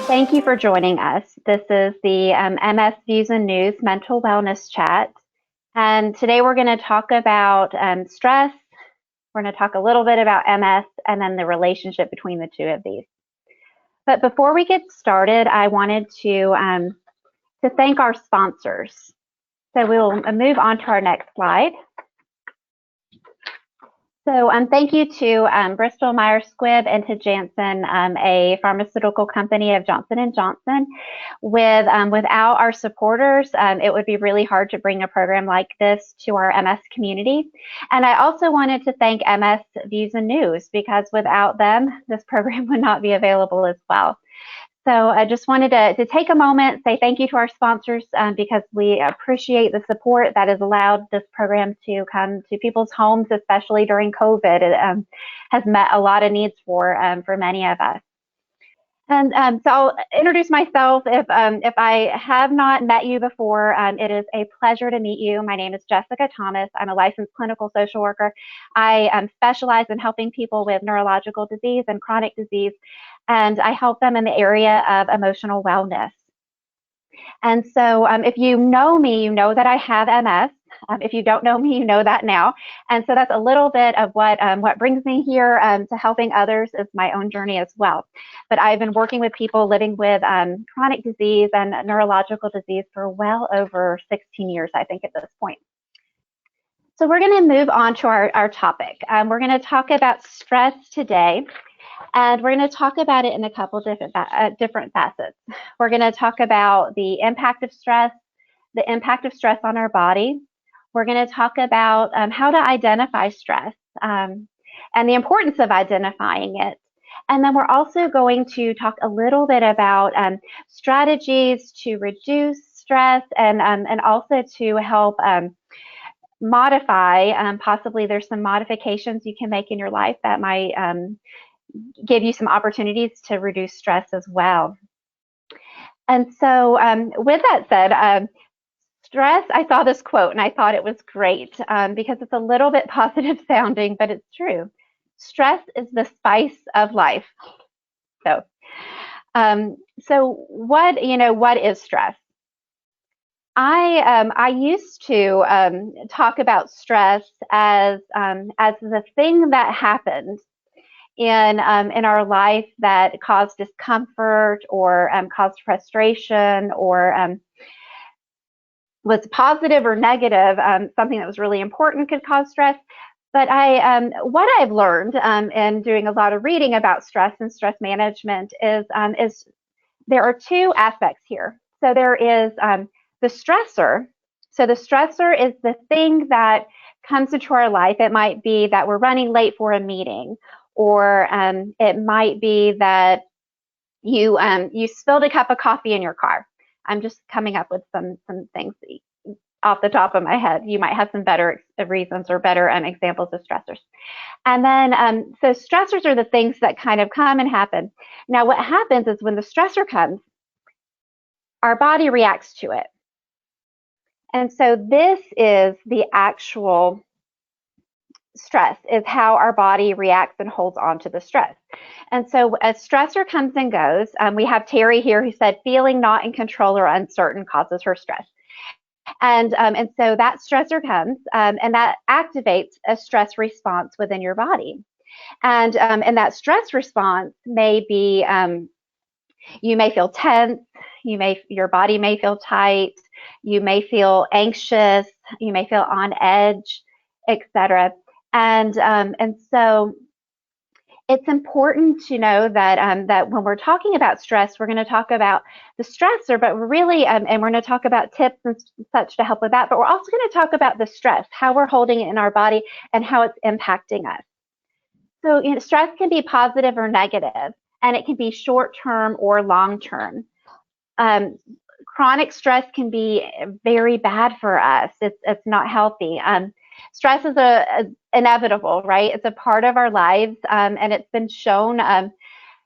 Thank you for joining us. This is the MS Views and News Mental Wellness Chat. And today we're going to talk about stress. We're going to talk a little bit about MS and then the relationship between the two of these. But before we get started, I wanted to thank our sponsors. So we'll move on to our next slide. So thank you to Bristol-Myers Squibb and to Janssen, a pharmaceutical company of Johnson & Johnson. Without our supporters, it would be really hard to bring a program like this to our MS community. And I also wanted to thank MS Views and News, because without them, this program would not be available as well. So I just wanted to take a moment, say thank you to our sponsors, because we appreciate the support that has allowed this program to come to people's homes, especially during COVID. It has met a lot of needs for many of us. And so I'll introduce myself. If I have not met you before, it is a pleasure to meet you. My name is Jessica Thomas. I'm a licensed clinical social worker. I specialize in helping people with neurological disease and chronic disease, and I help them in the area of emotional wellness. And so if you know me, you know that I have MS. If you don't know me, you know that now. And so that's a little bit of what brings me here to helping others is my own journey as well. But I've been working with people living with chronic disease and neurological disease for well over 16 years, I think, at this point. So we're going to move on to our topic. We're going to talk about stress today. And we're going to talk about it in a couple different facets. We're going to talk about the impact of stress on our body. We're going to talk about how to identify stress and the importance of identifying it. And then we're also going to talk a little bit about strategies to reduce stress and also to help modify. Possibly there's some modifications you can make in your life that might give you some opportunities to reduce stress as well. And so with that said, stress, I saw this quote and I thought it was great because it's a little bit positive sounding, but it's true. Stress is the spice of life. So what is stress? I used to talk about stress as the thing that happened in our life that caused discomfort or caused frustration or was positive or negative. Something that was really important could cause stress. But what I've learned in doing a lot of reading about stress and stress management is there are two aspects here. So there is the stressor. So the stressor is the thing that comes into our life. It might be that we're running late for a meeting, or it might be that you spilled a cup of coffee in your car. I'm just coming up with some things off the top of my head. You might have some better reasons or better examples of stressors. And then, so stressors are the things that kind of come and happen. Now, what happens is when the stressor comes, our body reacts to it. And so this is the actual stress, is how our body reacts and holds on to the stress. And so as stressor comes and goes, we have Terry here who said feeling not in control or uncertain causes her stress. And so that stressor comes and that activates a stress response within your body. And that stress response may be, you may feel tense, your body may feel tight, you may feel anxious, you may feel on edge, etc. And so it's important to know that that when we're talking about stress, we're going to talk about the stressor, but we're really, and we're going to talk about tips and such to help with that, but we're also going to talk about the stress, how we're holding it in our body and how it's impacting us. So stress can be positive or negative, and it can be short-term or long-term. Chronic stress can be very bad for us. It's not healthy. Stress is inevitable, right? It's a part of our lives, and it's been shown,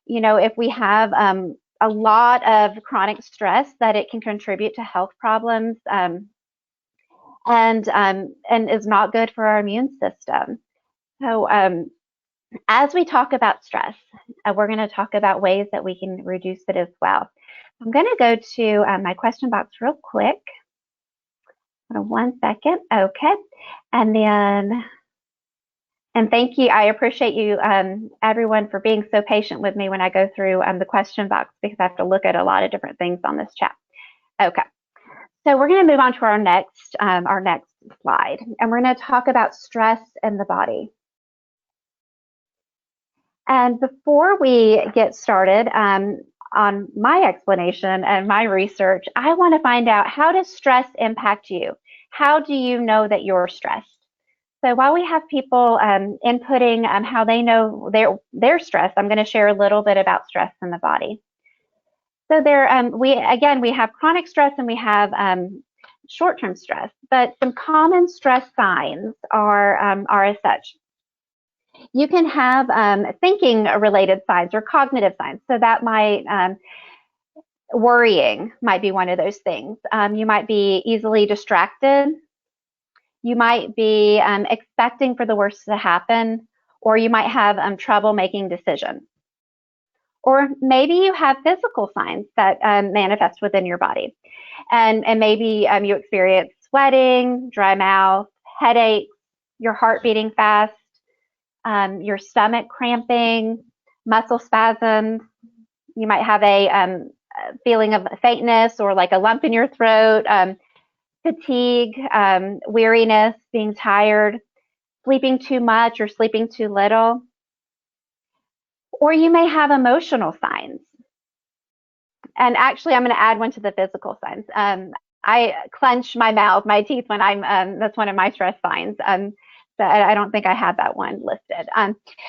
if we have a lot of chronic stress, that it can contribute to health problems and is not good for our immune system. So as we talk about stress, we're going to talk about ways that we can reduce it as well. I'm going to go to my question box real quick. Hold on 1 second. Okay. And thank you. I appreciate you, everyone, for being so patient with me when I go through the question box, because I have to look at a lot of different things on this chat. Okay. So we're going to move on to our next slide, and we're going to talk about stress in the body. And before we get started on my explanation and my research, I want to find out, how does stress impact you? How do you know that you're stressed? So while we have people inputting how they know they're stressed, I'm going to share a little bit about stress in the body. So we have chronic stress and we have short-term stress, but some common stress signs are as such. You can have thinking-related signs or cognitive signs. So that might, worrying might be one of those things. You might be easily distracted. You might be expecting for the worst to happen, or you might have trouble making decisions. Or maybe you have physical signs that manifest within your body. And maybe you experience sweating, dry mouth, headaches, your heart beating fast, your stomach cramping, muscle spasms. You might have a feeling of faintness or like a lump in your throat, fatigue, weariness, being tired, sleeping too much or sleeping too little. Or you may have emotional signs. And actually, I'm going to add one to the physical signs. I clench my mouth, my teeth when that's one of my stress signs. So I don't think I have that one listed.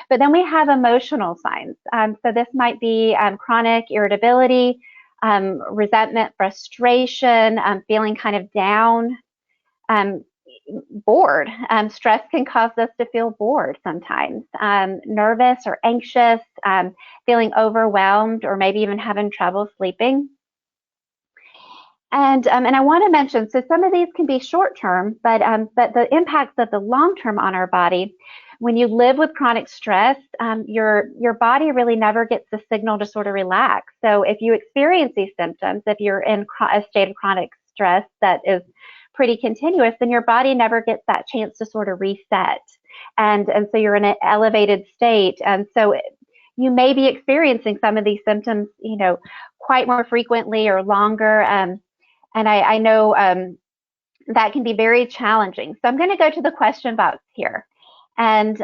But then we have emotional signs. So this might be chronic irritability, resentment, frustration, feeling kind of down, bored. Stress can cause us to feel bored sometimes, nervous or anxious, feeling overwhelmed, or maybe even having trouble sleeping. And I want to mention, so some of these can be short-term, but the impacts of the long-term on our body, when you live with chronic stress, your body really never gets the signal to sort of relax. So if you experience these symptoms, if you're in a state of chronic stress that is pretty continuous, then your body never gets that chance to sort of reset. And so you're in an elevated state. And so you may be experiencing some of these symptoms, quite more frequently or longer. And I know that can be very challenging. So I'm going to go to the question box here. And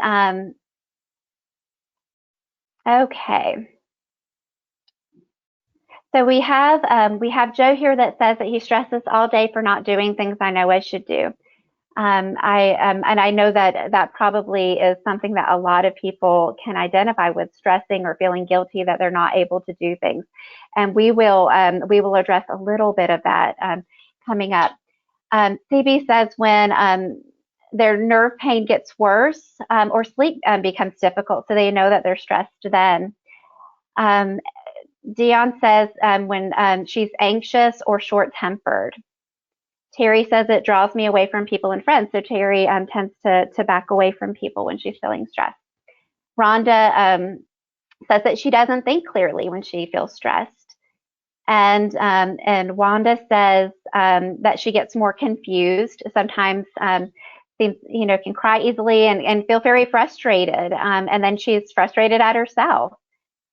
okay. So we have Joe here that says that he stresses all day for not doing things I know I should do. And I know that probably is something that a lot of people can identify with, stressing or feeling guilty that they're not able to do things. And we will address a little bit of that coming up. CB says when their nerve pain gets worse or sleep becomes difficult, so they know that they're stressed then. Dion says when she's anxious or short-tempered. Terry says it draws me away from people and friends. So Terry tends to back away from people when she's feeling stressed. Rhonda says that she doesn't think clearly when she feels stressed. And Wanda says that she gets more confused. Sometimes seems, can cry easily and feel very frustrated. And then she's frustrated at herself.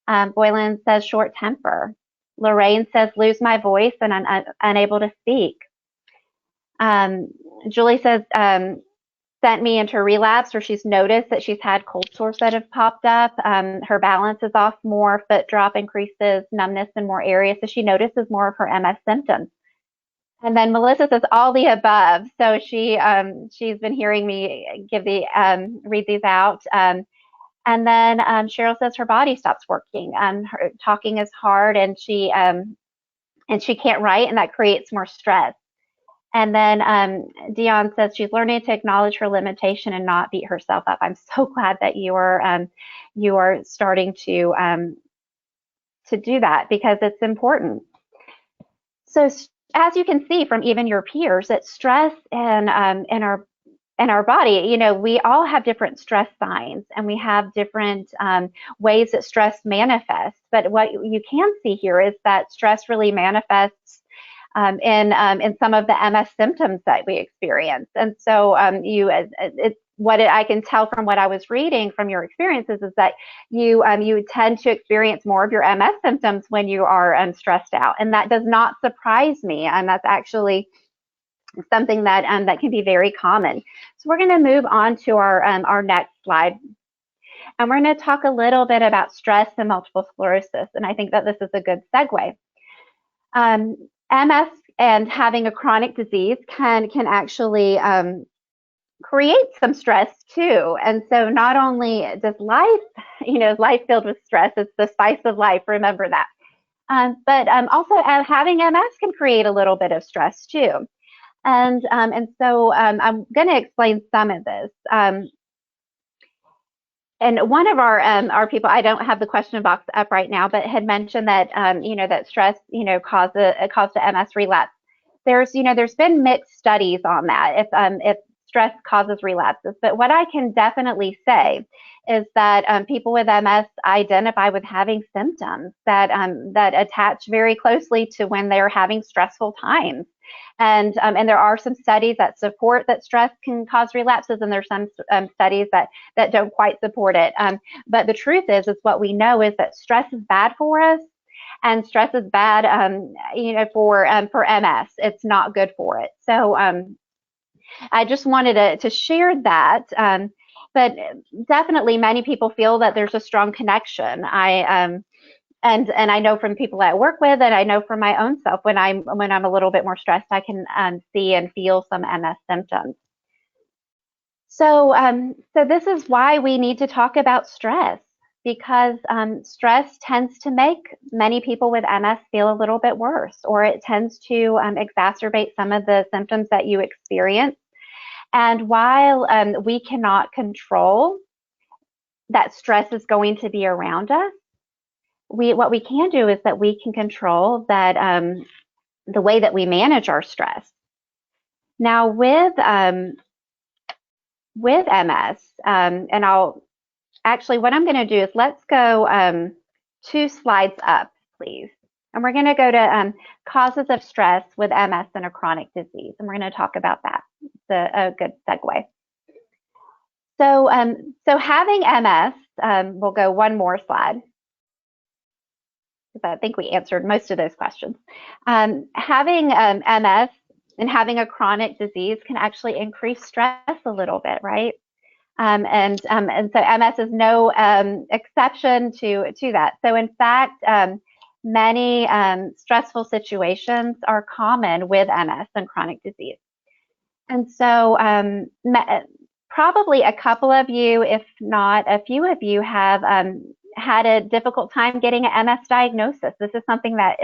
Boylan says short temper. Lorraine says lose my voice and I'm unable to speak. Julie says sent me into relapse, or she's noticed that she's had cold sores that have popped up. Her balance is off more, foot drop increases, numbness in more areas. So she notices more of her MS symptoms. And then Melissa says all the above. So she's been hearing me read these out. And then Cheryl says her body stops working. Her talking is hard, and she can't write, and that creates more stress. And then Dion says she's learning to acknowledge her limitation and not beat herself up. I'm so glad that you are starting to do that, because it's important. So as you can see from even your peers, that stress in our in our body, we all have different stress signs, and we have different ways that stress manifests. But what you can see here is that stress really manifests in some of the MS symptoms that we experience. And so I can tell from what I was reading from your experiences is that you tend to experience more of your MS symptoms when you are stressed out, and that does not surprise me. And that's actually something that that can be very common. So we're going to move on to our next slide, and we're going to talk a little bit about stress and multiple sclerosis. And I think that this is a good segue. MS and having a chronic disease can actually create some stress too. And so not only does life filled with stress, it's the spice of life, remember that. But also having MS can create a little bit of stress too. And so I'm going to explain some of this. And one of our people, I don't have the question box up right now, but had mentioned that that stress caused the MS relapse. There's been mixed studies on that if stress causes relapses. But what I can definitely say is that people with MS identify with having symptoms that attach very closely to when they're having stressful times. And there are some studies that support that stress can cause relapses, and there's some studies that don't quite support it. But the truth is what we know is that stress is bad for us, and stress is bad, for MS. It's not good for it. So I just wanted to share that. But definitely, many people feel that there's a strong connection. And I know from people I work with, and I know from my own self, when I'm a little bit more stressed, I can see and feel some MS symptoms. So this is why we need to talk about stress, because stress tends to make many people with MS feel a little bit worse, or it tends to exacerbate some of the symptoms that you experience. And while we cannot control that stress is going to be around us, what we can do is that we can control that the way that we manage our stress. Now with MS, and what I'm going to do is let's go 2 slides up, please. And we're going to go to causes of stress with MS and a chronic disease, and we're going to talk about that. It's a good segue. So having MS, we'll go one more slide, I think we answered most of those questions. Having MS and having a chronic disease can actually increase stress a little bit, right? And so MS is no exception to that. So in fact, many stressful situations are common with MS and chronic disease. And so probably a couple of you, if not a few of you, have had a difficult time getting an MS diagnosis. This is something that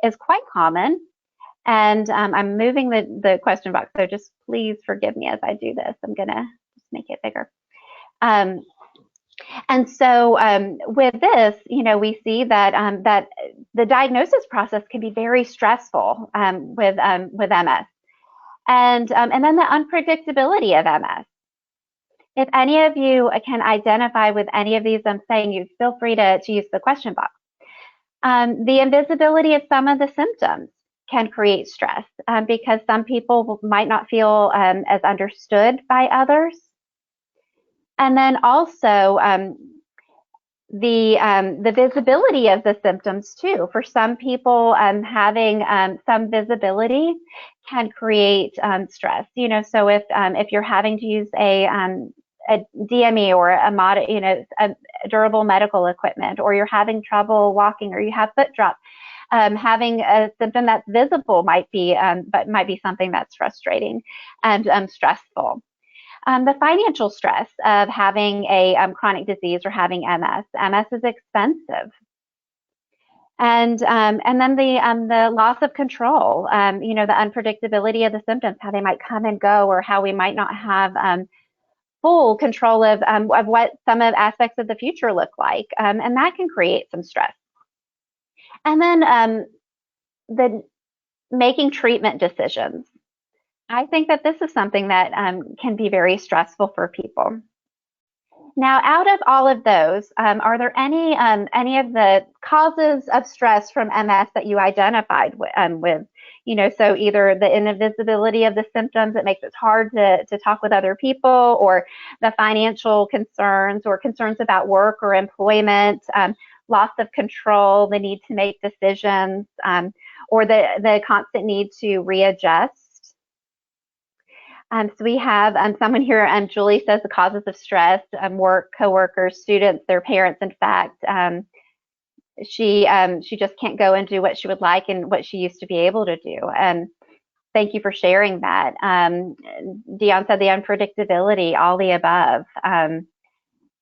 is quite common. And I'm moving the question box, so just please forgive me as I do this. I'm gonna just make it bigger. And so with this, we see that that the diagnosis process can be very stressful with MS, and then the unpredictability of MS. If any of you can identify with any of these I'm saying, you feel free to use the question box. The invisibility of some of the symptoms can create stress because some people might not feel as understood by others. And then also the visibility of the symptoms too. For some people, having some visibility can create stress. So if you're having to use a DME or a durable medical equipment, or you're having trouble walking, or you have foot drop, having a symptom that's visible might be something that's frustrating and stressful. The financial stress of having a chronic disease or having MS. MS is expensive. And then the loss of control, the unpredictability of the symptoms, how they might come and go, or how we might not have full control of what some of aspects of the future look like, and that can create some stress. And then the making treatment decisions. I think that this is something that can be very stressful for people. Now, out of all of those, are there any of the causes of stress from MS that you identified with? So either the invisibility of the symptoms that makes it hard to talk with other people, or the financial concerns, or concerns about work or employment, loss of control, the need to make decisions, or the constant need to readjust. So we have someone here, Julie says the causes of stress, work, coworkers, students, their parents. In fact, she just can't go and do what she would like and what she used to be able to do. And thank you for sharing that. Dion said the unpredictability, all the above.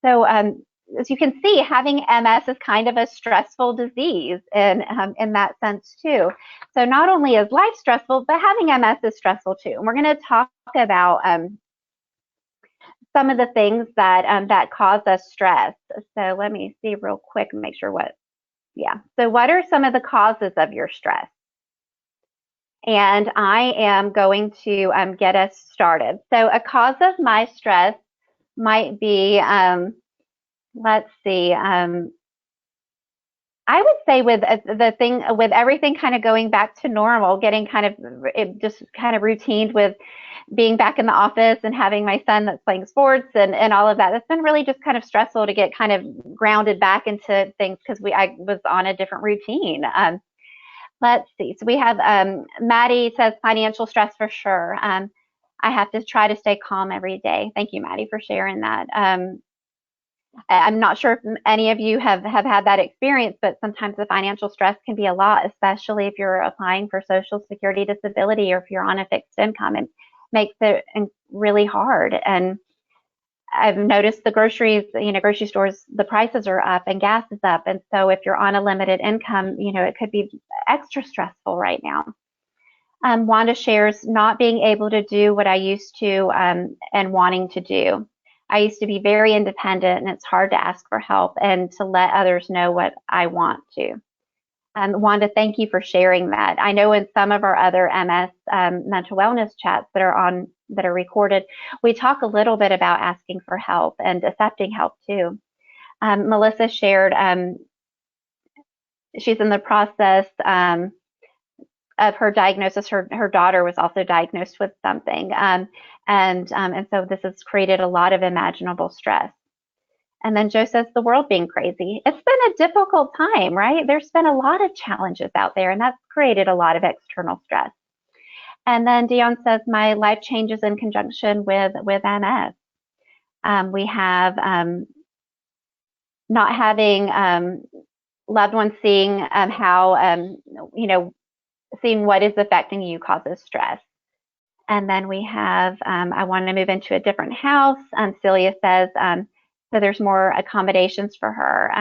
So as you can see, having MS is kind of a stressful disease in that sense too. So not only is life stressful, but having MS is stressful too. And we're going to talk about some of the things that cause us stress. So let me see real quick and make sure So what are some of the causes of your stress? And I am going to get us started. So a cause of my stress might be, let's see, I would say with everything kind of going back to normal, getting just kind of routined with being back in the office and having my son that's playing sports and all of that. That's been really just kind of stressful to get kind of grounded back into things because I was on a different routine. Let's see. So we have Maddie says financial stress for sure. I have to try to stay calm every day. Thank you, Maddie, for sharing that. I'm not sure if any of you have had that experience, but sometimes the financial stress can be a lot, especially if you're applying for Social Security disability or if you're on a fixed income. It makes it really hard. And I've noticed the groceries, grocery stores, the prices are up and gas is up. And so if you're on a limited income, it could be extra stressful right now. Wanda shares not being able to do what I used to and wanting to do. I used to be very independent, and it's hard to ask for help and to let others know what I want to. Wanda, thank you for sharing that. I know in some of our other MS mental wellness chats that are recorded, we talk a little bit about asking for help and accepting help too. Melissa shared she's in the process of her diagnosis. Her daughter was also diagnosed with something, and so this has created a lot of imaginable stress. And then Joe says the world being crazy. It's been a difficult time, right? There's been a lot of challenges out there, and that's created a lot of external stress. And then Dion says my life changes in conjunction with MS. We have not having loved ones seeing how seeing what is affecting you causes stress. And then we have, I want to move into a different house. Celia says, so there's more accommodations for her.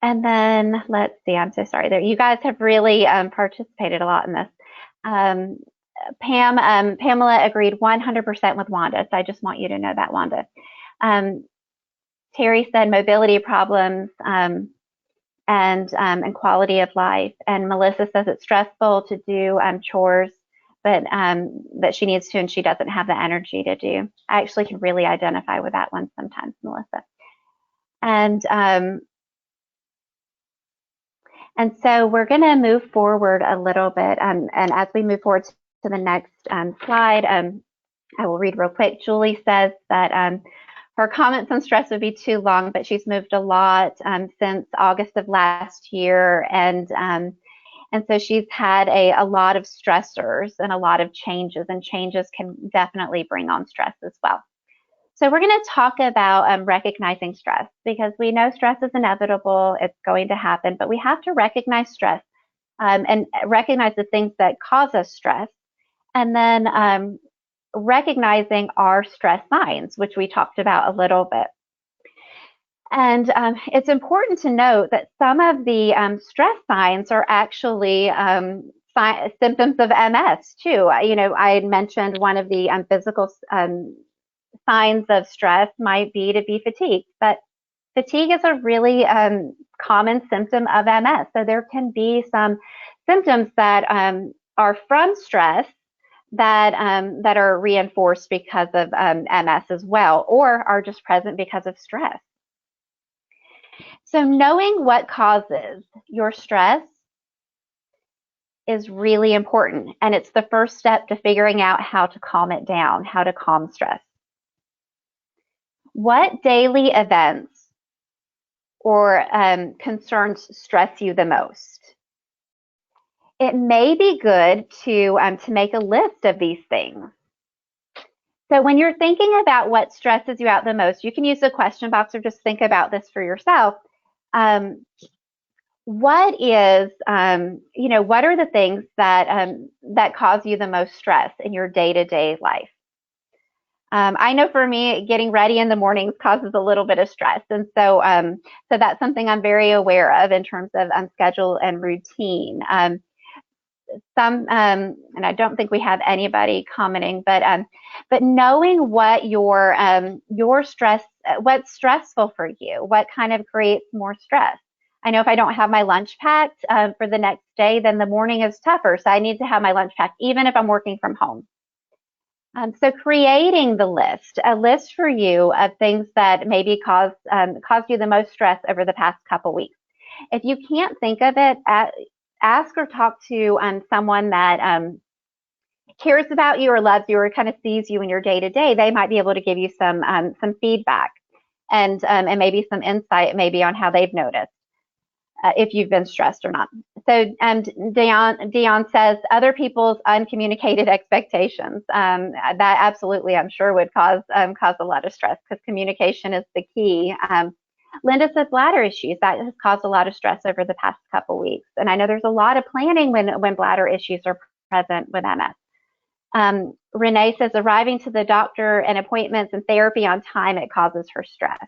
And then let's see, I'm so sorry. You guys have really participated a lot in this. Pamela agreed 100% with Wanda, so I just want you to know that, Wanda. Terry said mobility problems, and quality of life. And Melissa says it's stressful to do chores, but that she needs to and she doesn't have the energy to do. I actually can really identify with that one sometimes, Melissa. And so we're going to move forward a little bit. And as we move forward to the next slide, I will read real quick. Julie says that her comments on stress would be too long, but she's moved a lot since August of last year. And so she's had a lot of stressors and a lot of changes, and changes can definitely bring on stress as well. So we're going to talk about recognizing stress, because we know stress is inevitable, it's going to happen, but we have to recognize stress and recognize the things that cause us stress, and then recognizing our stress signs, which we talked about a little bit. And it's important to note that some of the stress signs are actually symptoms of MS too. I had mentioned one of the physical signs of stress might be to be fatigued, but fatigue is a really common symptom of MS. So there can be some symptoms that are from stress that are reinforced because of MS as well, or are just present because of stress. So knowing what causes your stress is really important, and it's the first step to figuring out how to calm it down, how to calm stress. What daily events or concerns stress you the most? It may be good to make a list of these things. So when you're thinking about what stresses you out the most, you can use the question box or just think about this for yourself. What is, what are the things that cause you the most stress in your day-to-day life? I know for me, getting ready in the mornings causes a little bit of stress, and so that's something I'm very aware of in terms of schedule and routine. And I don't think we have anybody commenting, but knowing what your stress, what's stressful for you, what kind of creates more stress. I know if I don't have my lunch packed for the next day, then the morning is tougher. So I need to have my lunch packed, even if I'm working from home. So creating the list, a list for you of things that maybe caused you the most stress over the past couple weeks. If you can't think of it, ask or talk to someone that cares about you or loves you or kind of sees you in your day-to-day. They might be able to give you some feedback and maybe some insight maybe on how they've noticed if you've been stressed or not. So Dion says other people's uncommunicated expectations. That absolutely, I'm sure, would cause a lot of stress because communication is the key. Linda says bladder issues. That has caused a lot of stress over the past couple weeks. And I know there's a lot of planning when bladder issues are present with MS. Renee says arriving to the doctor and appointments and therapy on time, it causes her stress.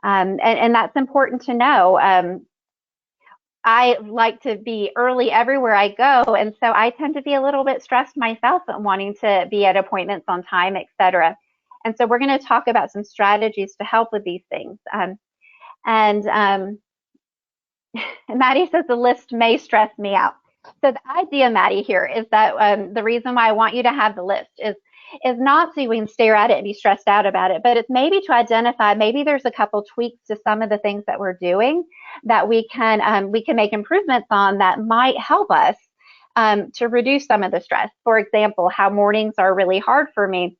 And that's important to know. I like to be early everywhere I go, and so I tend to be a little bit stressed myself at wanting to be at appointments on time, etc. And so we're going to talk about some strategies to help with these things. And Maddie says the list may stress me out. So the idea, Maddie, here is that the reason why I want you to have the list is not so you can stare at it and be stressed out about it, but it's maybe to identify maybe there's a couple tweaks to some of the things that we're doing that we can make improvements on that might help us to reduce some of the stress. For example, how mornings are really hard for me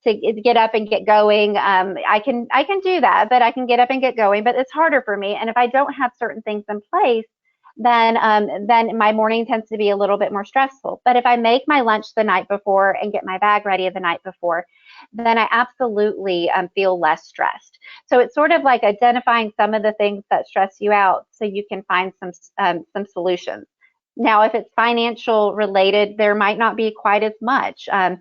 to get up and get going. I can do that, but I can get up and get going, but it's harder for me. And if I don't have certain things in place, then my morning tends to be a little bit more stressful. But if I make my lunch the night before and get my bag ready the night before, then I absolutely feel less stressed. So it's sort of like identifying some of the things that stress you out so you can find some solutions. Now, if it's financial related, there might not be quite as much. But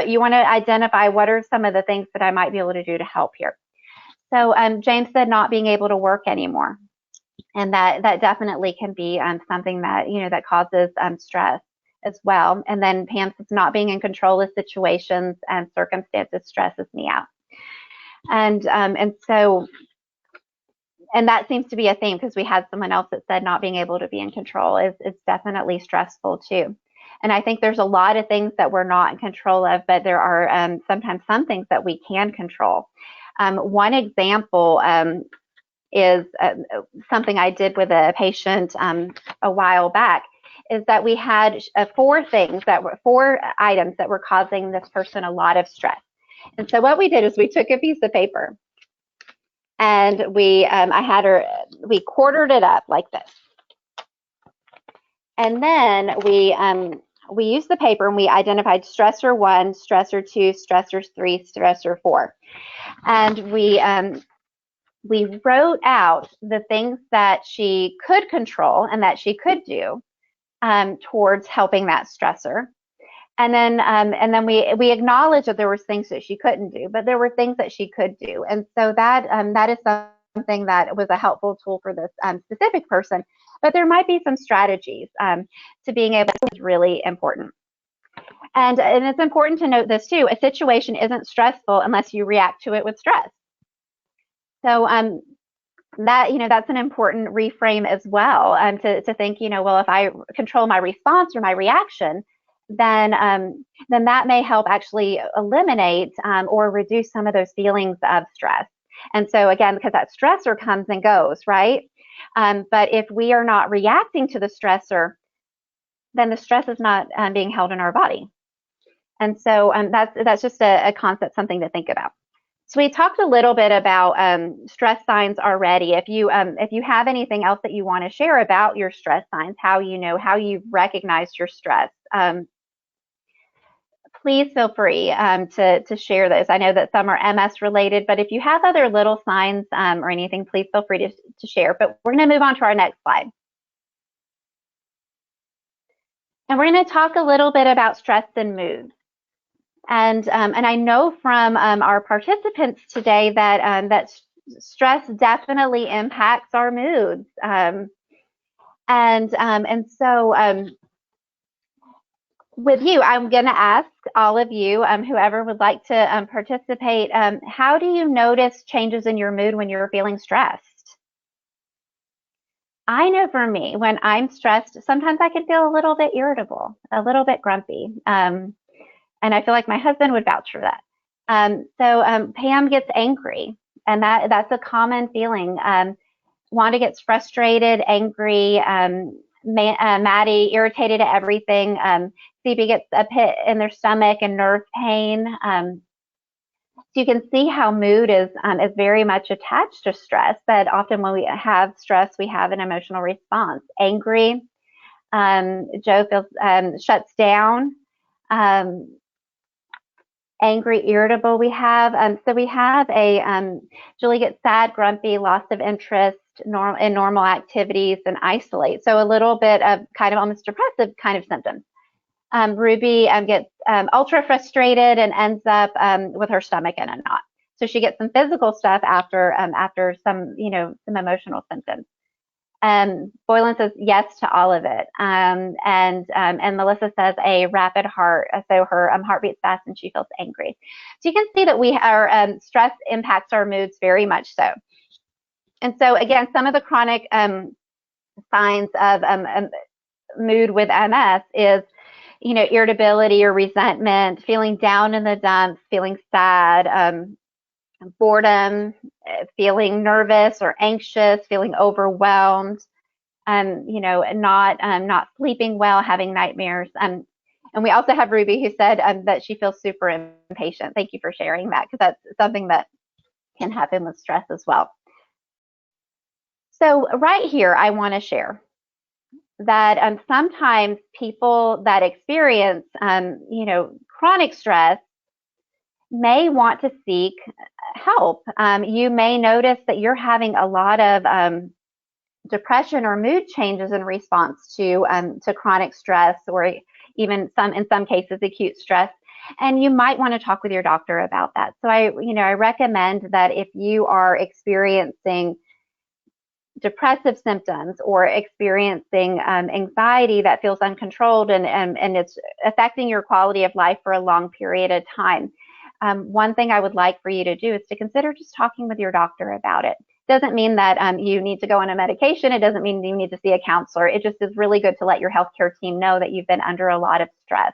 you want to identify what are some of the things that I might be able to do to help here. So James said not being able to work anymore. And that definitely can be something that, that causes stress as well. And then Pam says not being in control of situations and circumstances stresses me out. And that seems to be a theme because we had someone else that said not being able to be in control is definitely stressful too. And I think there's a lot of things that we're not in control of, but there are sometimes some things that we can control. One example is something I did with a patient a while back, is that we had four items that were causing this person a lot of stress. And so what we did is we took a piece of paper and we quartered it up like this. And then we used the paper and we identified stressor 1, stressor 2, stressor 3, stressor 4. And we wrote out the things that she could control and that she could do towards helping that stressor. And then we acknowledged that there were things that she couldn't do, but there were things that she could do. And so that is something that was a helpful tool for this specific person. But there might be some strategies to being able to is really important. And it's important to note this too, a situation isn't stressful unless you react to it with stress. So that's an important reframe as well, to think, well, if I control my response or my reaction, then that may help actually eliminate or reduce some of those feelings of stress. And so again, because that stressor comes and goes, right? But if we are not reacting to the stressor, then the stress is not being held in our body. And so that's just a concept, something to think about. So we talked a little bit about stress signs already. If you have anything else that you want to share about your stress signs, how you recognize your stress, please feel free to share those. I know that some are MS related, but if you have other little signs or anything, please feel free to share. But we're going to move on to our next slide. And we're going to talk a little bit about stress and mood. And I know from our participants today that stress definitely impacts our moods. And so with you, I'm going to ask all of you, whoever would like to participate, how do you notice changes in your mood when you're feeling stressed? I know for me, when I'm stressed, sometimes I can feel a little bit irritable, a little bit grumpy. And I feel like my husband would vouch for that. So Pam gets angry, and that's a common feeling. Wanda gets frustrated, angry, Maddie irritated at everything. CB gets a pit in their stomach and nerve pain. So you can see how mood is very much attached to stress, that often when we have stress, we have an emotional response. Angry, Joe feels shuts down. Angry, irritable we have. So we have Julie gets sad, grumpy, loss of interest in normal activities, and isolate. So a little bit of kind of almost depressive kind of symptoms. Ruby gets ultra frustrated and ends up with her stomach in a knot. So she gets some physical stuff after some some emotional symptoms. Boylan says yes to all of it, and Melissa says a rapid heart, so her heart beats fast and she feels angry. So you can see that our stress impacts our moods very much so. And so again, some of the chronic signs of mood with MS is irritability or resentment, feeling down in the dumps, feeling sad, boredom, feeling nervous or anxious, feeling overwhelmed, not sleeping well, having nightmares. And we also have Ruby, who said that she feels super impatient. Thank you for sharing that, because that's something that can happen with stress as well. So right here, I want to share that sometimes people that experience chronic stress may want to seek help. You may notice that you're having a lot of depression or mood changes in response to chronic stress, or even in some cases acute stress, and you might want to talk with your doctor about that. So I recommend that if you are experiencing depressive symptoms or experiencing anxiety that feels uncontrolled and it's affecting your quality of life for a long period of time, one thing I would like for you to do is to consider just talking with your doctor about it. Doesn't mean that you need to go on a medication. It doesn't mean you need to see a counselor. It just is really good to let your healthcare team know that you've been under a lot of stress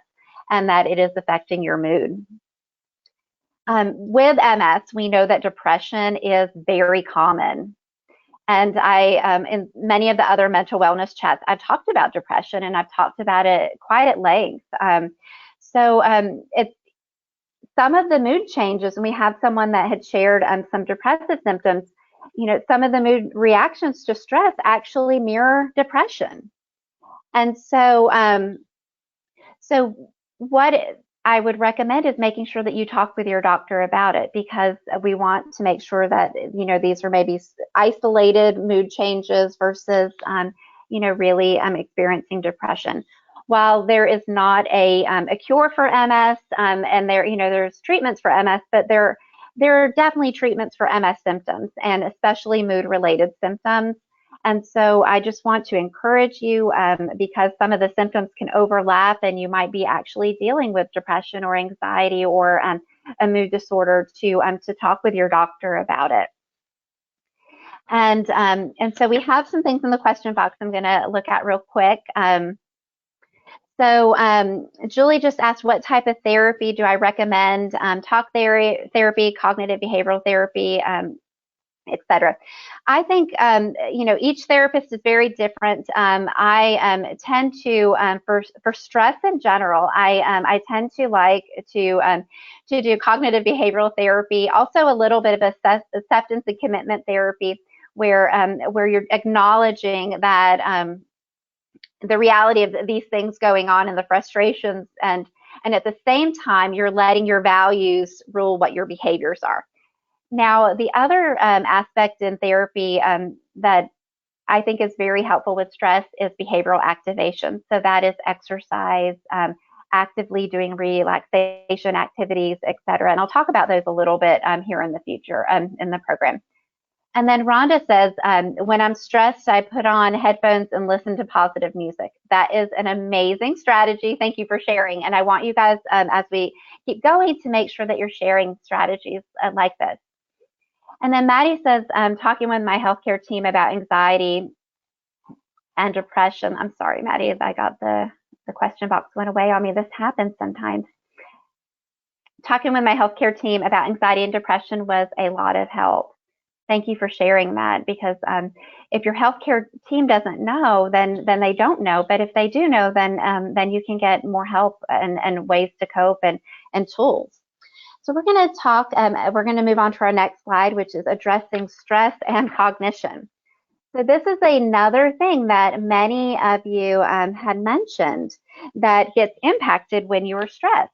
and that it is affecting your mood. With MS, we know that depression is very common. And in many of the other mental wellness chats, I've talked about depression, and I've talked about it quite at length. So it's some of the mood changes, and we have someone that had shared some depressive symptoms. Some of the mood reactions to stress actually mirror depression. And so, what I would recommend is making sure that you talk with your doctor about it, because we want to make sure that these are maybe isolated mood changes versus really experiencing depression. While there is not a cure for MS, and there's treatments for MS, but there are definitely treatments for MS symptoms, and especially mood-related symptoms. And so I just want to encourage you, because some of the symptoms can overlap, and you might be actually dealing with depression or anxiety or a mood disorder, to talk with your doctor about it. And so we have some things in the question box I'm going to look at real quick. So Julie just asked, what type of therapy do I recommend? Talk therapy, cognitive behavioral therapy, etc. I think each therapist is very different. I tend to for stress in general, I tend to like to do cognitive behavioral therapy, also a little bit of acceptance and commitment therapy, where you're acknowledging that the reality of these things going on and the frustrations, and at the same time you're letting your values rule what your behaviors are. Now, the other aspect in therapy that I think is very helpful with stress is behavioral activation. So that is exercise, actively doing relaxation activities, etc. And I'll talk about those a little bit here in the future in the program. And then Rhonda says, when I'm stressed, I put on headphones and listen to positive music. That is an amazing strategy. Thank you for sharing. And I want you guys, as we keep going, to make sure that you're sharing strategies like this. And then Maddie says, talking with my healthcare team about anxiety and depression. I'm sorry, Maddie, I got the question box went away on me. This happens sometimes. Talking with my healthcare team about anxiety and depression was a lot of help. Thank you for sharing that, because if your healthcare team doesn't know, then they don't know. But if they do know, then you can get more help and ways to cope and tools. So we're going to talk, we're going to move on to our next slide, which is addressing stress and cognition. So this is another thing that many of you had mentioned that gets impacted when you are stressed.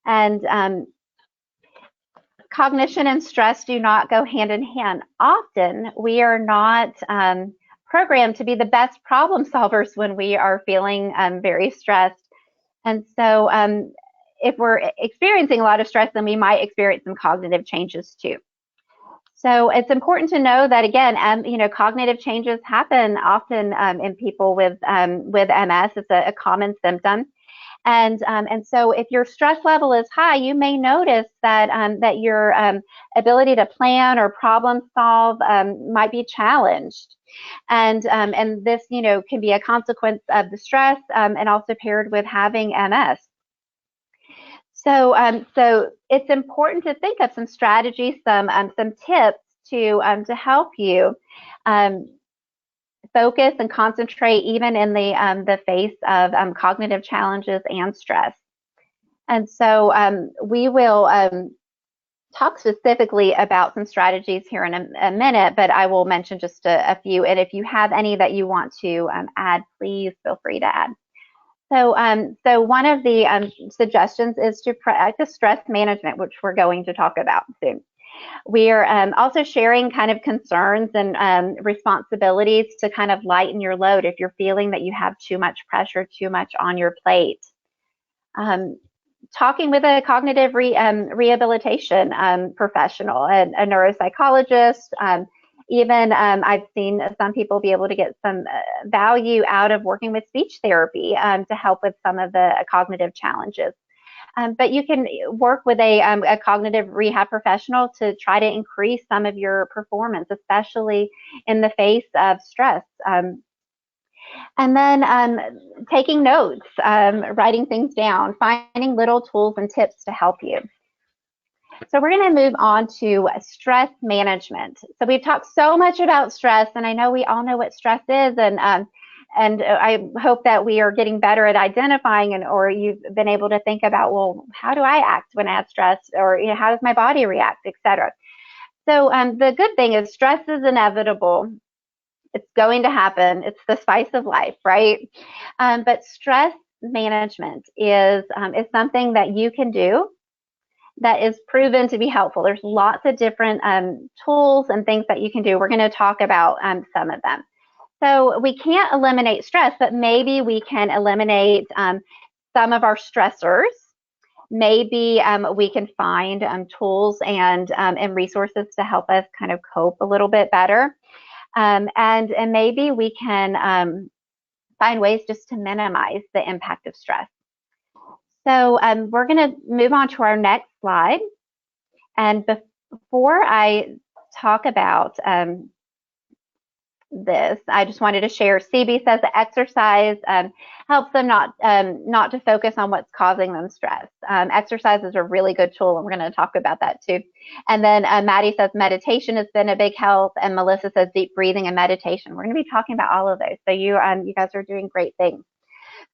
And cognition and stress do not go hand in hand. Often we are not programmed to be the best problem solvers when we are feeling very stressed. And so if we're experiencing a lot of stress, then we might experience some cognitive changes too. So it's important to know that, again, cognitive changes happen often in people with MS. It's a common symptom. And so if your stress level is high, you may notice that your ability to plan or problem solve might be challenged. And this, can be a consequence of the stress and also paired with having MS. So it's important to think of some strategies, some tips to help you focus and concentrate even in the face of cognitive challenges and stress. And so we will talk specifically about some strategies here in a minute, but I will mention just a few. And if you have any that you want to add, please feel free to add. So one of the suggestions is to practice stress management, which we're going to talk about soon. We are also sharing kind of concerns and responsibilities to kind of lighten your load if you're feeling that you have too much pressure, too much on your plate. Talking with a cognitive rehabilitation professional, a neuropsychologist. Even I've seen some people be able to get some value out of working with speech therapy to help with some of the cognitive challenges. But you can work with a cognitive rehab professional to try to increase some of your performance, especially in the face of stress. And then taking notes, writing things down, finding little tools and tips to help you. So we're going to move on to stress management. So we've talked so much about stress, and I know we all know what stress is, and I hope that we are getting better at identifying, or you've been able to think about, well, how do I act when I have stress, or how does my body react, etc. So the good thing is stress is inevitable. It's going to happen. It's the spice of life, right? But stress management is something that you can do that is proven to be helpful. There's lots of different tools and things that you can do. We're going to talk about some of them. So we can't eliminate stress, but maybe we can eliminate some of our stressors. Maybe we can find tools and resources to help us kind of cope a little bit better. And maybe we can find ways just to minimize the impact of stress. So we're going to move on to our next slide. And before I talk about this. I just wanted to share. CB says that exercise helps them not to focus on what's causing them stress. Exercise is a really good tool, and we're going to talk about that too. And then Maddie says meditation has been a big help, and Melissa says deep breathing and meditation. We're going to be talking about all of those. So you guys are doing great things.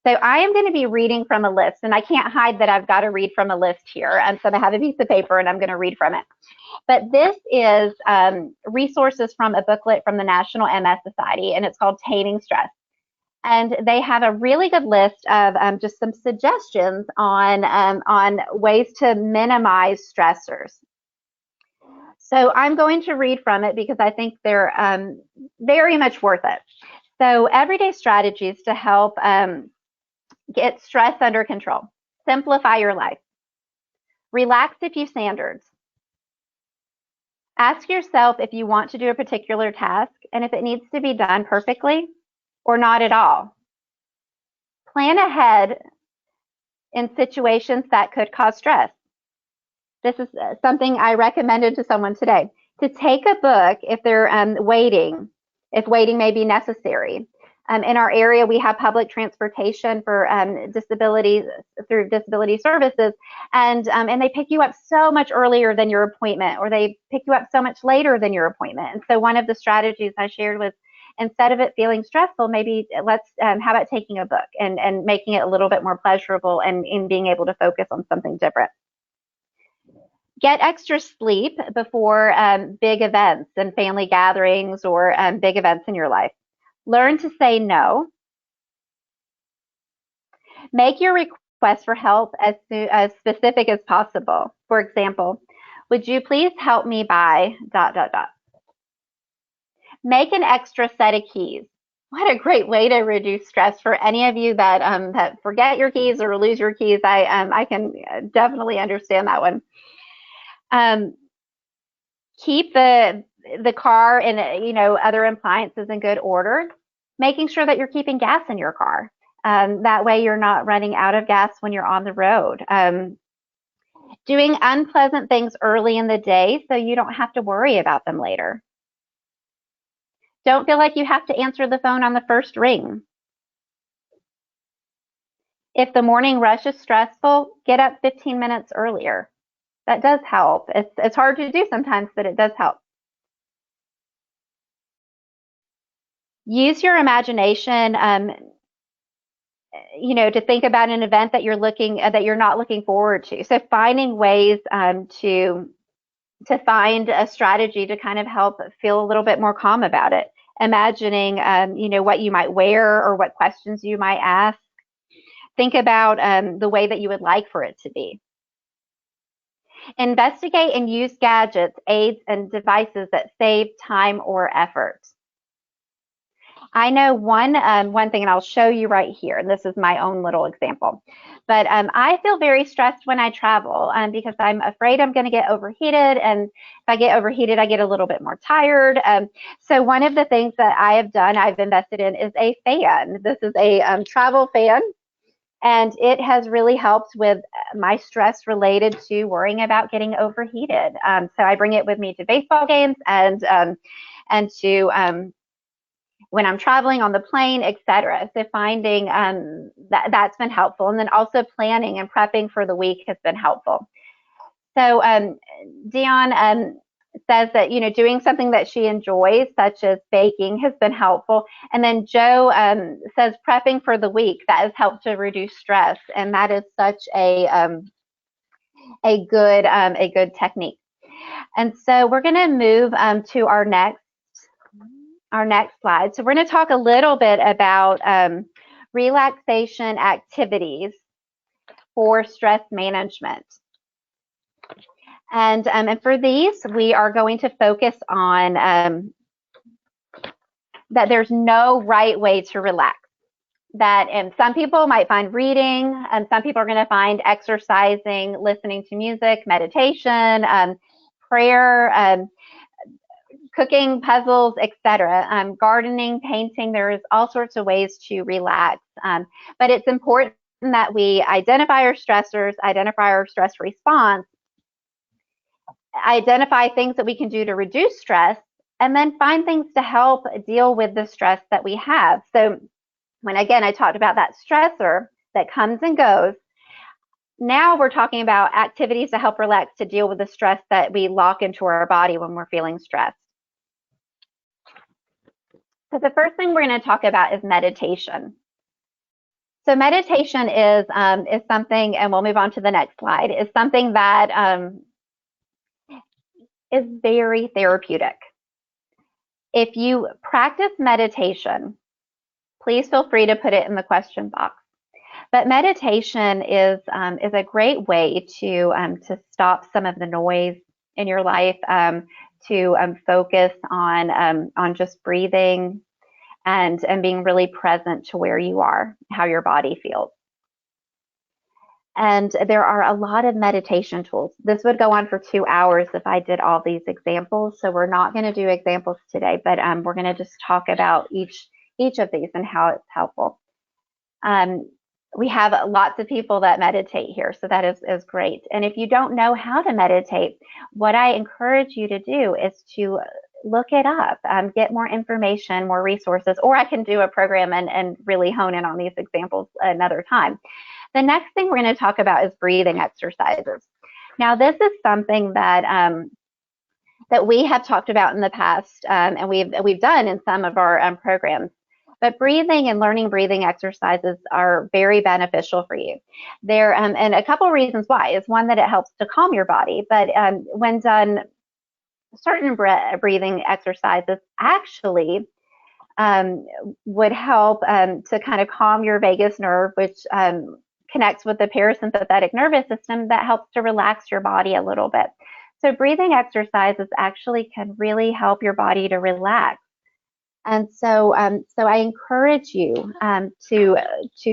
So I am going to be reading from a list, and I can't hide that I've got to read from a list here. And so I have a piece of paper, and I'm going to read from it. But this is resources from a booklet from the National MS Society, and it's called Taming Stress. And they have a really good list of just some suggestions on ways to minimize stressors. So I'm going to read from it because I think they're very much worth it. So everyday strategies to help get stress under control. Simplify your life. Relax a few standards. Ask yourself if you want to do a particular task and if it needs to be done perfectly or not at all. Plan ahead in situations that could cause stress. This is something I recommended to someone today. To take a book if they're waiting, if waiting may be necessary. In our area, we have public transportation for disabilities through disability services, and they pick you up so much earlier than your appointment, or they pick you up so much later than your appointment. And so one of the strategies I shared was, instead of it feeling stressful, maybe let's how about taking a book and making it a little bit more pleasurable and in being able to focus on something different. Get extra sleep before big events and family gatherings or big events in your life. Learn to say no. Make your request for help as specific as possible. For example, would you please help me by ... Make an extra set of keys. What a great way to reduce stress for any of you that that forget your keys or lose your keys. I can definitely understand that one. Keep the car and other appliances in good order, making sure that you're keeping gas in your car. That way you're not running out of gas when you're on the road. Doing unpleasant things early in the day so you don't have to worry about them later. Don't feel like you have to answer the phone on the first ring. If the morning rush is stressful, get up 15 minutes earlier. That does help. It's hard to do sometimes, but it does help. Use your imagination, to think about an event that you're not looking forward to. So finding ways to find a strategy to kind of help feel a little bit more calm about it. Imagining, what you might wear or what questions you might ask. Think about the way that you would like for it to be. Investigate and use gadgets, aids, and devices that save time or effort. I know one thing, and I'll show you right here, and this is my own little example, but I feel very stressed when I travel because I'm afraid I'm going to get overheated, and if I get overheated, I get a little bit more tired. So one of the things that I have done, I've invested in, is a fan. This is a travel fan. And it has really helped with my stress related to worrying about getting overheated. So I bring it with me to baseball games and to when I'm traveling on the plane, etc. So finding that's been helpful. And then also planning and prepping for the week has been helpful. So Dion says that, doing something that she enjoys, such as baking, has been helpful. And then Joe says prepping for the week, that has helped to reduce stress. And that is such a good technique. And so we're going to move to our next slide. So we're going to talk a little bit about relaxation activities for stress management. And for these, we are going to focus on that there's no right way to relax. That some people might find reading, and some people are going to find exercising, listening to music, meditation, prayer, cooking, puzzles, etc. Gardening, painting. There's all sorts of ways to relax. But it's important that we identify our stressors, identify our stress response, identify things that we can do to reduce stress, And then find things to help deal with the stress that we have. So when, again, I talked about that stressor that comes and goes, now we're talking about activities to help relax to deal with the stress that we lock into our body when we're feeling stressed. So the first thing we're going to talk about is meditation. So meditation is something, and we'll move on to the next slide, is something that is very therapeutic. If you practice meditation, please feel free to put it in the question box. But meditation is a great way to stop some of the noise in your life, to focus on just breathing and being really present to where you are, how your body feels. And there are a lot of meditation tools. This would go on for 2 hours if I did all these examples. So we're not going to do examples today, but we're going to just talk about each of these and how it's helpful. We have lots of people that meditate here, so that is great. And if you don't know how to meditate, what I encourage you to do is to look it up, get more information, more resources, or I can do a program and really hone in on these examples another time. The next thing we're going to talk about is breathing exercises. Now, this is something that that we have talked about in the past, and we've done in some of our programs. But breathing and learning breathing exercises are very beneficial for you. There, and a couple of reasons why is one, that it helps to calm your body, but when done, certain breathing exercises actually would help to kind of calm your vagus nerve, which connects with the parasympathetic nervous system, that helps to relax your body a little bit. So breathing exercises actually can really help your body to relax. And so I encourage you to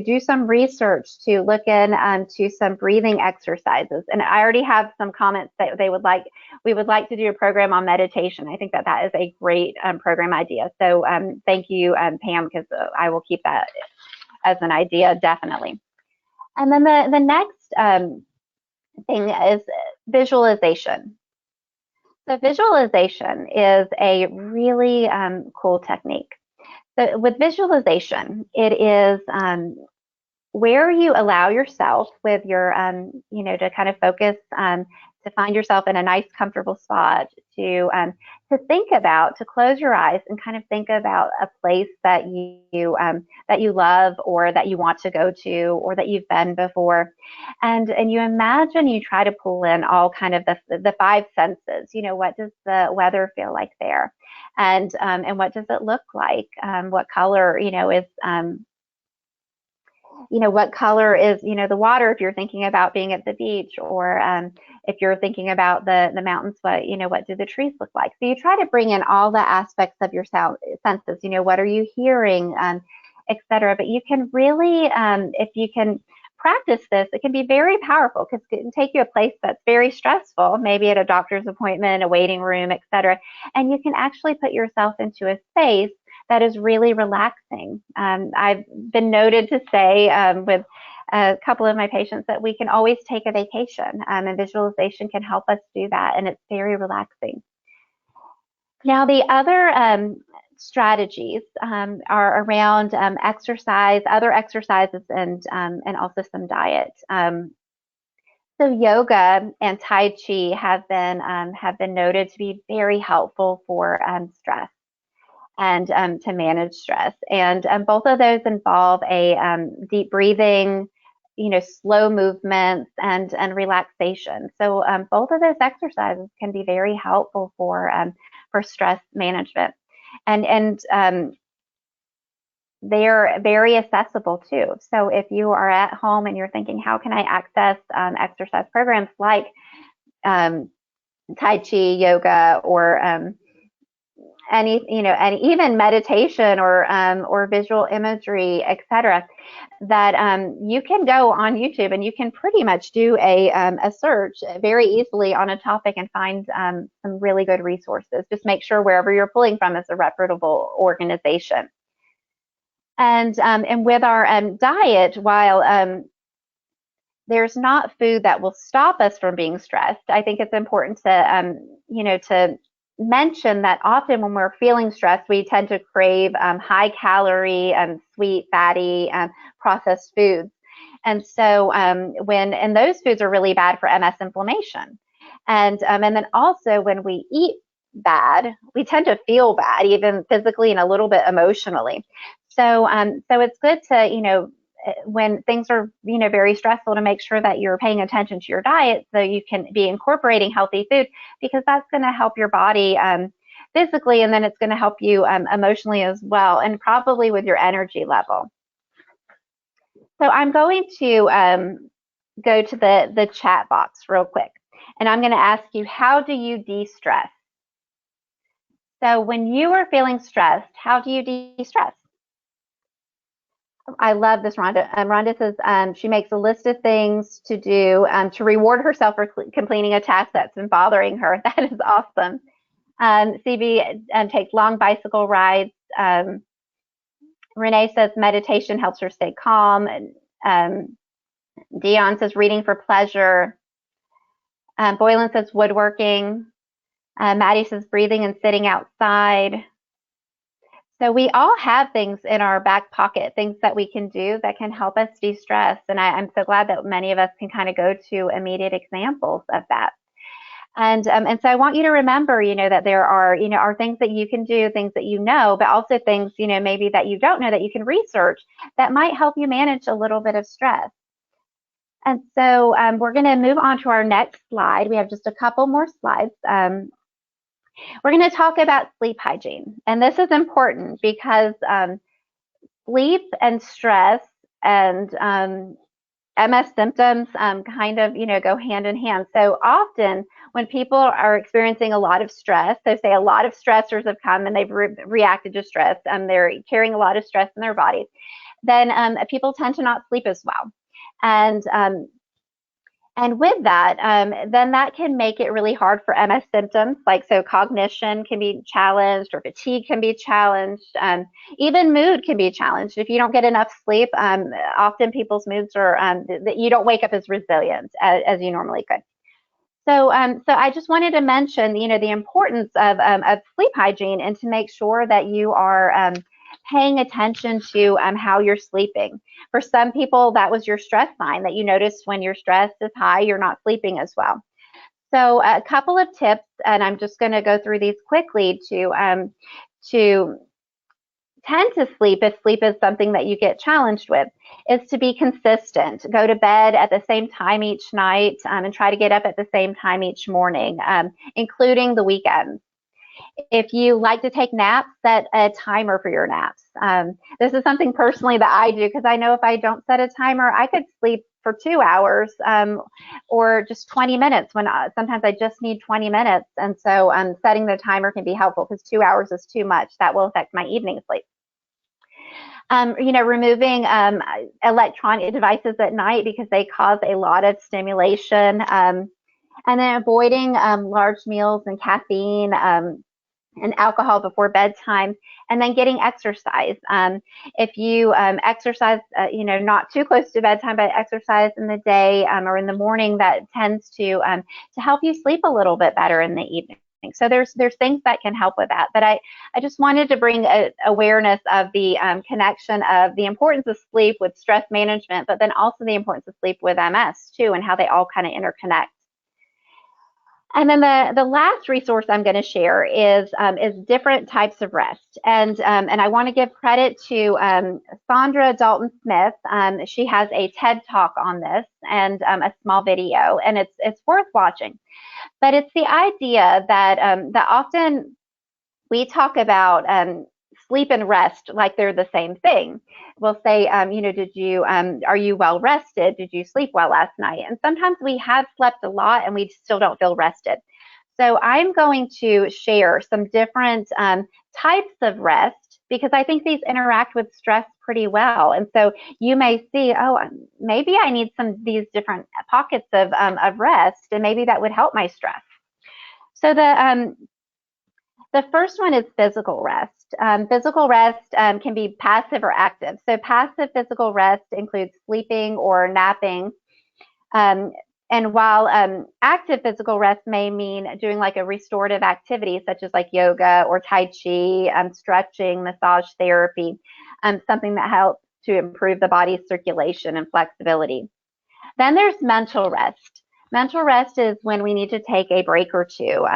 do some research, to look into some breathing exercises. And I already have some comments that we would like to do a program on meditation. I think that is a great program idea. So thank you, Pam, because I will keep that as an idea, definitely. And then the next thing is visualization. So visualization is a really cool technique. So with visualization, it is where you allow yourself with your, to kind of focus, to find yourself in a nice, comfortable spot, to think about, to close your eyes and kind of think about a place that you love, or that you want to go to, or that you've been before, and you imagine, you try to pull in all kind of the five senses. What does the weather feel like there, and what does it look like? What color, is what color is, the water, if you're thinking about being at the beach, or if you're thinking about the mountains, what do the trees look like? So you try to bring in all the aspects of your senses, what are you hearing, etc. But you can really, if you can practice this, it can be very powerful, because it can take you a place that's very stressful, maybe at a doctor's appointment, a waiting room, etc. And you can actually put yourself into a space that is really relaxing. I've been noted to say with a couple of my patients that we can always take a vacation, and visualization can help us do that, and it's very relaxing. Now, the other strategies are around exercise, other exercises, and also some diet. So yoga and Tai Chi have been noted to be very helpful for stress, and to manage stress. And both of those involve a deep breathing, slow movements, and relaxation. So both of those exercises can be very helpful for stress management. And they're very accessible too. So if you are at home and you're thinking, how can I access exercise programs like Tai Chi, yoga, or and even meditation, or visual imagery, etc., that you can go on YouTube and you can pretty much do a search very easily on a topic and find some really good resources. Just make sure wherever you're pulling from is a reputable organization. And with our diet, while there's not food that will stop us from being stressed, I think it's important to to mention that often when we're feeling stressed, we tend to crave high calorie and sweet, fatty, processed foods. And so and those foods are really bad for MS inflammation. And then also when we eat bad, we tend to feel bad, even physically and a little bit emotionally. So it's good to, when things are, very stressful, to make sure that you're paying attention to your diet so you can be incorporating healthy food, because that's going to help your body physically, and then it's going to help you emotionally as well, and probably with your energy level. So I'm going to go to the chat box real quick, and I'm going to ask you, how do you de-stress? So when you are feeling stressed, how do you de-stress? I love this, Rhonda. Rhonda says she makes a list of things to do to reward herself for completing a task that's been bothering her. That is awesome. CB takes long bicycle rides. Renee says meditation helps her stay calm. Dion says reading for pleasure. Boylan says woodworking. Maddie says breathing and sitting outside. So we all have things in our back pocket, things that we can do that can help us de-stress. And I'm so glad that many of us can kind of go to immediate examples of that. And so I want you to remember, that there are things that you can do, things that but also things, maybe that you don't know that you can research that might help you manage a little bit of stress. And so we're going to move on to our next slide. We have just a couple more slides. We're going to talk about sleep hygiene. And this is important because sleep and stress and MS symptoms kind of, go hand in hand. So often when people are experiencing a lot of stress, so say a lot of stressors have come and they've reacted to stress, and they're carrying a lot of stress in their body, then people tend to not sleep as well. And with that, then that can make it really hard for MS symptoms. So cognition can be challenged, or fatigue can be challenged. Even mood can be challenged. If you don't get enough sleep, often people's moods are, that you don't wake up as resilient as you normally could. So I just wanted to mention, the importance of sleep hygiene, and to make sure that you are paying attention to how you're sleeping. For some people, that was your stress sign, that you noticed when your stress is high, you're not sleeping as well. So a couple of tips, and I'm just going to go through these quickly to tend to sleep, if sleep is something that you get challenged with, is to be consistent. Go to bed at the same time each night, and try to get up at the same time each morning, including the weekends. If you like to take naps, set a timer for your naps. This is something personally that I do, because I know if I don't set a timer, I could sleep for 2 hours or just 20 minutes, when sometimes I just need 20 minutes. And so setting the timer can be helpful, because 2 hours is too much. That will affect my evening sleep. Removing electronic devices at night, because they cause a lot of stimulation. And then avoiding large meals and caffeine and alcohol before bedtime, and then getting exercise. If you exercise, not too close to bedtime, but exercise in the day or in the morning, that tends to help you sleep a little bit better in the evening. So there's things that can help with that. But I just wanted to bring awareness of the connection of the importance of sleep with stress management, but then also the importance of sleep with MS too, and how they all kind of interconnect. And then the last resource I'm going to share is different types of rest. And I want to give credit to Sandra Dalton-Smith. She has a TED Talk on this, and a small video, and it's worth watching. But it's the idea that that often we talk about sleep and rest like they're the same thing. We'll say, are you well rested? Did you sleep well last night? And sometimes we have slept a lot and we still don't feel rested. So I'm going to share some different types of rest, because I think these interact with stress pretty well. And so you may see, oh, maybe I need these different pockets of rest, and maybe that would help my stress. So the first one is physical rest. Physical rest can be passive or active. So passive physical rest includes sleeping or napping. And while active physical rest may mean doing like a restorative activity, such as like yoga or Tai Chi, stretching, massage therapy, something that helps to improve the body's circulation and flexibility. Then there's mental rest. Mental rest is when we need to take a break or two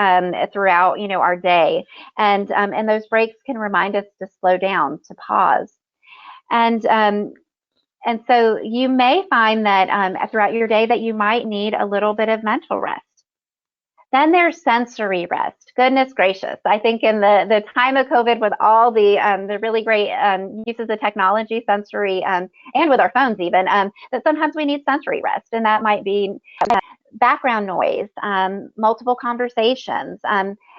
throughout, our day, and those breaks can remind us to slow down, to pause, and so you may find that throughout your day that you might need a little bit of mental rest. Then there's sensory rest. Goodness gracious. I think in the time of COVID, with all the really great uses of technology, sensory, and with our phones even, that sometimes we need sensory rest. And that might be background noise, multiple conversations,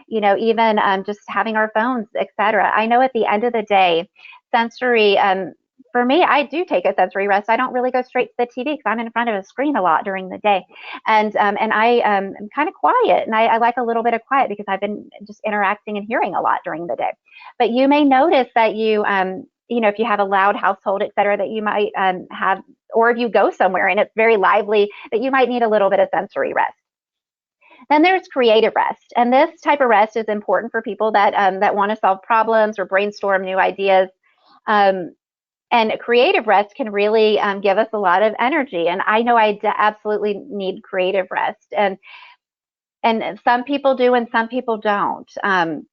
even just having our phones, etc. I know at the end of the day, sensory, for me, I do take a sensory rest. I don't really go straight to the TV because I'm in front of a screen a lot during the day. And I am kind of quiet, and I like a little bit of quiet because I've been just interacting and hearing a lot during the day. But you may notice that if you have a loud household, et cetera, that you might have, or if you go somewhere and it's very lively, that you might need a little bit of sensory rest. Then there's creative rest, and this type of rest is important for people that want to solve problems or brainstorm new ideas. And creative rest can really give us a lot of energy. And I know I absolutely need creative rest, and some people do, and some people don't. And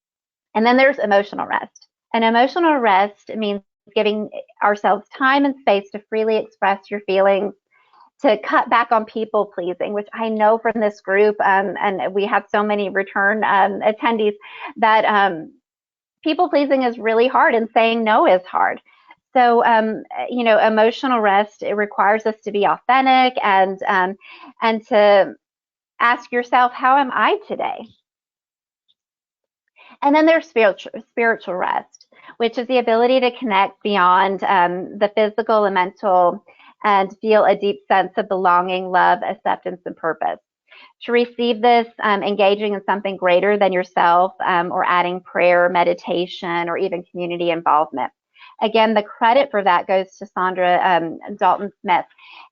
then there's emotional rest. And emotional rest means giving ourselves time and space to freely express your feelings, to cut back on people pleasing, which I know from this group, and we have so many return attendees, that people pleasing is really hard, and saying no is hard. So, emotional rest, it requires us to be authentic and to ask yourself, how am I today? And then there's spiritual rest, which is the ability to connect beyond the physical and mental and feel a deep sense of belonging, love, acceptance, and purpose. To receive this, engaging in something greater than yourself, or adding prayer, meditation, or even community involvement. Again, the credit for that goes to Sandra Dalton-Smith.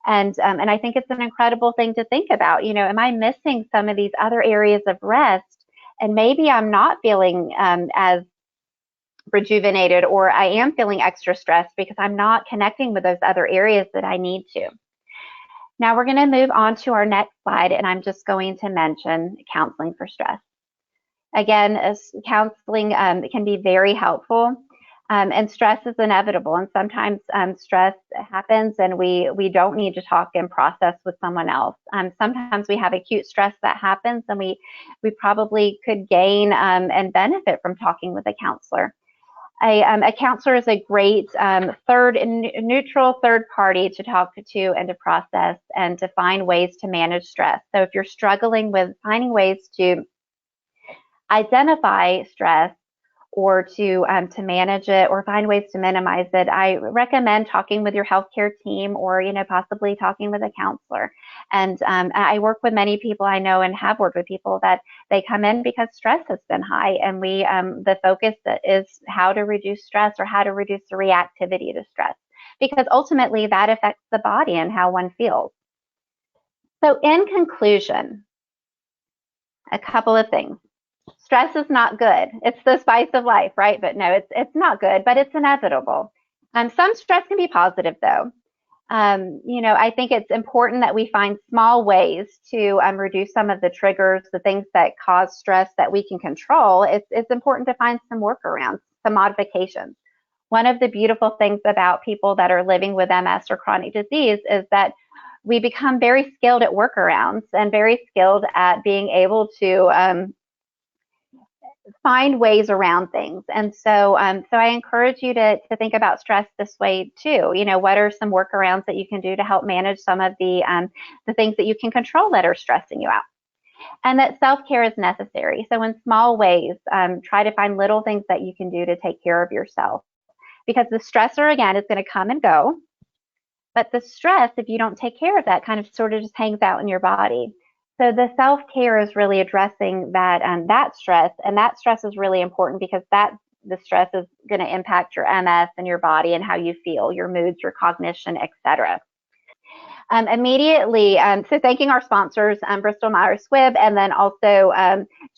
And I think it's an incredible thing to think about. Am I missing some of these other areas of rest? And maybe I'm not feeling as rejuvenated, or I am feeling extra stressed because I'm not connecting with those other areas that I need to. Now we're going to move on to our next slide, and I'm just going to mention counseling for stress. Again, counseling can be very helpful. And stress is inevitable, and sometimes stress happens and we don't need to talk and process with someone else. Sometimes we have acute stress that happens, and we probably could gain and benefit from talking with a counselor. A counselor is a great neutral third party to talk to and to process and to find ways to manage stress. So if you're struggling with finding ways to identify stress, or to manage it, or find ways to minimize it, I recommend talking with your healthcare team, or possibly talking with a counselor. And I work with many people I know, and have worked with people that they come in because stress has been high, and the focus is how to reduce stress, or how to reduce the reactivity to stress, because ultimately that affects the body and how one feels. So in conclusion, a couple of things. Stress is not good. It's the spice of life, right? But no, it's not good, but it's inevitable. Some stress can be positive, though. I think it's important that we find small ways to reduce some of the triggers, the things that cause stress that we can control. It's important to find some workarounds, some modifications. One of the beautiful things about people that are living with MS or chronic disease is that we become very skilled at workarounds, and very skilled at being able to find ways around things. And so I encourage you to think about stress this way too. What are some workarounds that you can do to help manage some of the things that you can control that are stressing you out? And that self-care is necessary. So in small ways, try to find little things that you can do to take care of yourself, because the stressor, again, is going to come and go. But the stress, if you don't take care of that, kind of sort of just hangs out in your body. So the self-care is really addressing that stress, and that stress is really important because the stress is going to impact your MS and your body and how you feel, your moods, your cognition, etc. Immediately, so thanking our sponsors, Bristol-Myers Squibb, and then also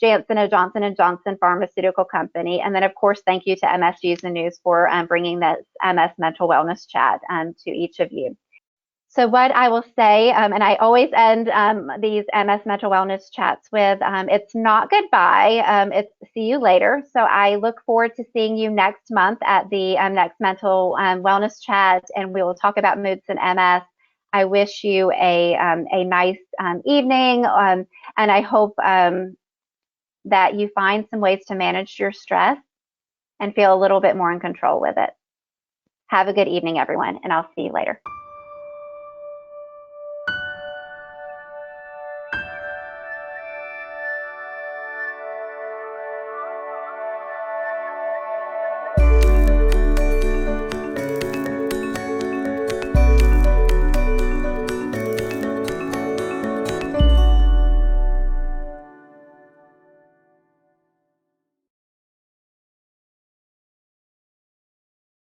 Janssen, a Johnson & Johnson pharmaceutical company. And then, of course, thank you to MSG's the News for bringing this MS Mental Wellness Chat to each of you. So what I will say, and I always end these MS Mental Wellness Chats with, it's not goodbye, it's see you later. So I look forward to seeing you next month at the next Mental Wellness Chat, and we will talk about moods and MS. I wish you a nice evening, and I hope that you find some ways to manage your stress and feel a little bit more in control with it. Have a good evening, everyone, and I'll see you later.